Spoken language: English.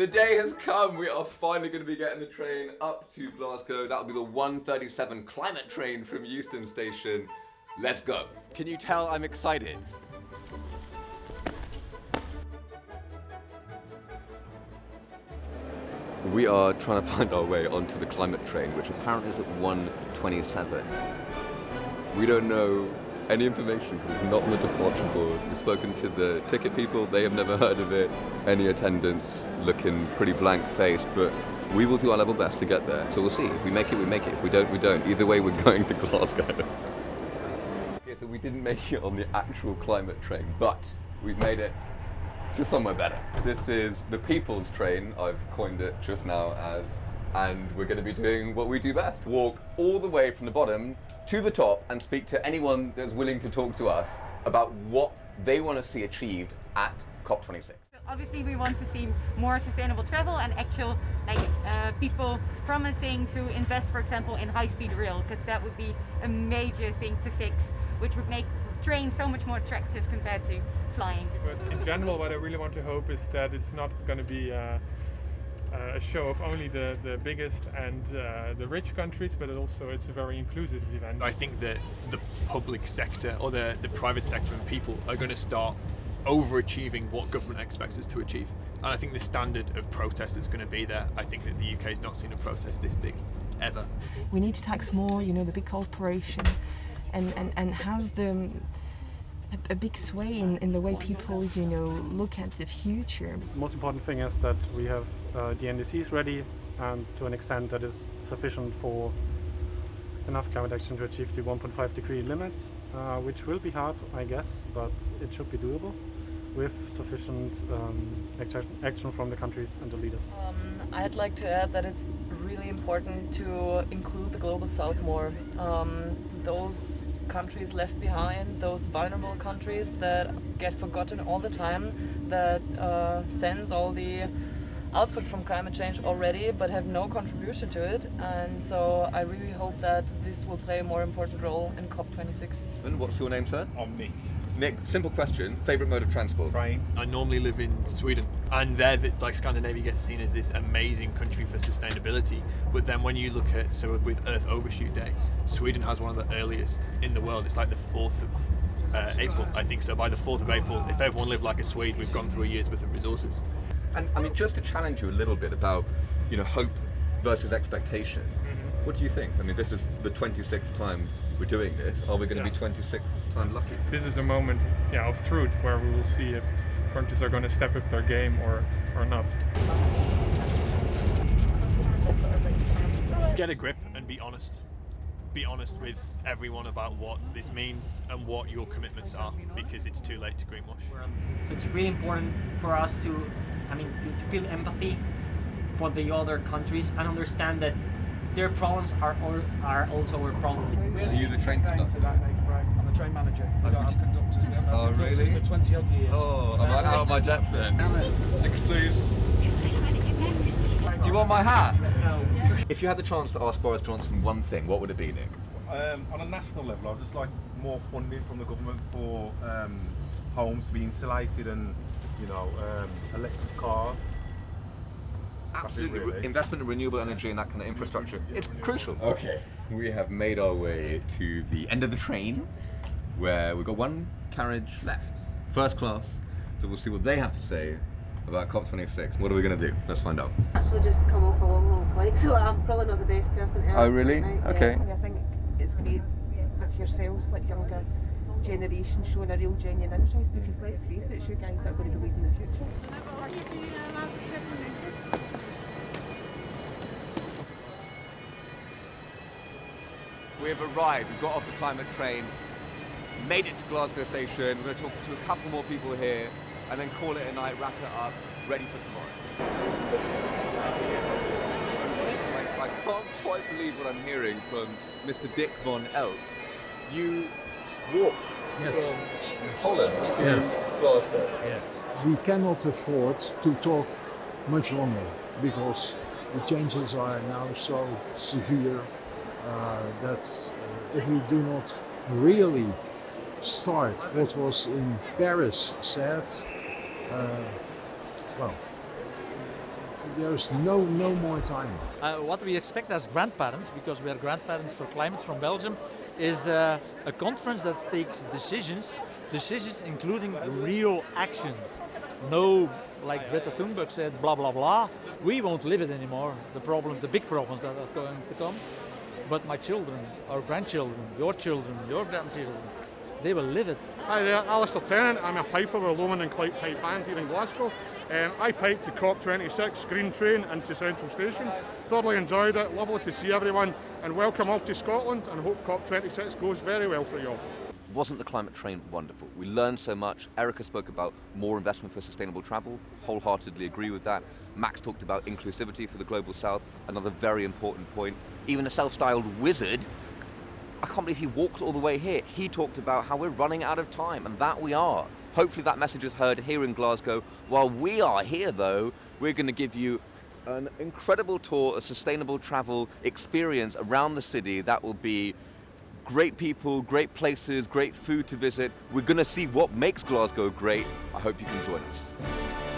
The day has come. We are finally going to be getting the train up to Glasgow. That'll be the 1:37 climate train from Euston Station. Let's go. Can you tell I'm excited? We are trying to find our way onto the climate train, which apparently is at 1:27. We don't know any information because it's not on the departure board. We've spoken to the ticket people, they have never heard of it. Any attendants looking pretty blank-faced, but we will do our level best to get there. So we'll see. If we make it, we make it. If we don't, we don't. Either way, we're going to Glasgow. Okay, so we didn't make it on the actual climate train, but we've made it to somewhere better. This is the people's train, I've coined it just now as, and we're going to be doing what we do best. Walk all the way from the bottom to the top and speak to anyone that's willing to talk to us about what they want to see achieved at COP26. Obviously we want to see more sustainable travel and actual people promising to invest, for example, in high-speed rail, because that would be a major thing to fix, which would make trains so much more attractive compared to flying. But in general, what I really want to hope is that it's not going to be a show of only the biggest and the rich countries, but also it's a very inclusive event. I think that the public sector or the private sector and people are going to start overachieving what government expects us to achieve. And I think the standard of protest is going to be there. I think that the UK has not seen a protest this big ever. We need to tax more, the big corporation, and have them a big sway in the way people, look at the future. The most important thing is that we have the NDCs ready, and to an extent that is sufficient for enough climate action to achieve the 1.5 degree limit, which will be hard, I guess, but it should be doable with sufficient action from the countries and the leaders. I'd like to add that it's really important to include the global south more. Those countries left behind, those vulnerable countries that get forgotten all the time, that sense all the output from climate change already but have no contribution to it, and so I really hope that this will play a more important role in COP26. And what's your name, sir? I'm Nick. Nick, simple question, favourite mode of transport? Train. I normally live in Sweden, and there it's like Scandinavia gets seen as this amazing country for sustainability, but then when you look at, so with Earth Overshoot Day, Sweden has one of the earliest in the world. It's like the 4th of April, I think. So by the 4th of April, if everyone lived like a Swede, we've gone through a year's worth of resources. And I mean, just to challenge you a little bit about, hope versus expectation, what do you think? I mean, this is the 26th time we're doing this. Are we going to be 26th time lucky? This is a moment of truth where we will see if countries are going to step up their game or not. Get a grip and be honest. Be honest with everyone about what this means and what your commitments are, because it's too late to greenwash. So it's really important for us to feel empathy for the other countries and understand that their problems are also our problems. Are you the train conductor? I'm the train manager. We don't have conductors. We haven't had conductors really? for 20 odd years. Oh, I'm out of my depth then. Ticket, please. Do you want my hat? No. If you had the chance to ask Boris Johnson one thing, what would it be, Nick? On a national level, I'd just like more funding from the government for homes to be insulated and, electric cars. Absolutely. Really. Investment in renewable energy and that kind of infrastructure. It's crucial. Okay, we have made our way to the end of the train, where we've got one carriage left. First class. So we'll see what they have to say about COP26. What are we going to do? Let's find out. Actually just come off a long flight, so I'm probably not the best person to ask. Oh, really? Right now. Okay. Yeah, I think it's great with yourselves, like younger generation, showing a real genuine interest, because let's face it, it's you guys that are going to be leading the future. We have arrived. We've got off the climate train, made it to Glasgow Station. We're going to talk to a couple more people here, and then call it a night, wrap it up, ready for tomorrow. I can't quite believe what I'm hearing from Mr. Dick Von Elk. You walked from Holland to Glasgow. Yeah. We cannot afford to talk much longer because the changes are now so severe that if we do not really start what was in Paris said, well, there's no more time. What we expect as grandparents, because we are grandparents for climate from Belgium, is a conference that takes decisions including real actions. No, like Greta Thunberg said, blah blah blah. We won't live it anymore. The big problems that are going to come. But my children, our grandchildren, your grandchildren, they will live it. Hi there, Alistair Tennant. I'm a piper with a Lomond and Clyde Pipe Band here in Glasgow. I piped to COP26 Green Train into Central Station. Thoroughly enjoyed it, lovely to see everyone, and welcome all to Scotland, and hope COP26 goes very well for you all. Wasn't the climate train wonderful? We learned so much. Erica spoke about more investment for sustainable travel. Wholeheartedly agree with that. Max talked about inclusivity for the Global South, another very important point. Even a self-styled wizard, I can't believe he walked all the way here. He talked about how we're running out of time, and that we are. Hopefully that message is heard here in Glasgow. While we are here, though, we're going to give you an incredible tour, a sustainable travel experience around the city that will be great people, great places, great food to visit. We're going to see what makes Glasgow great. I hope you can join us.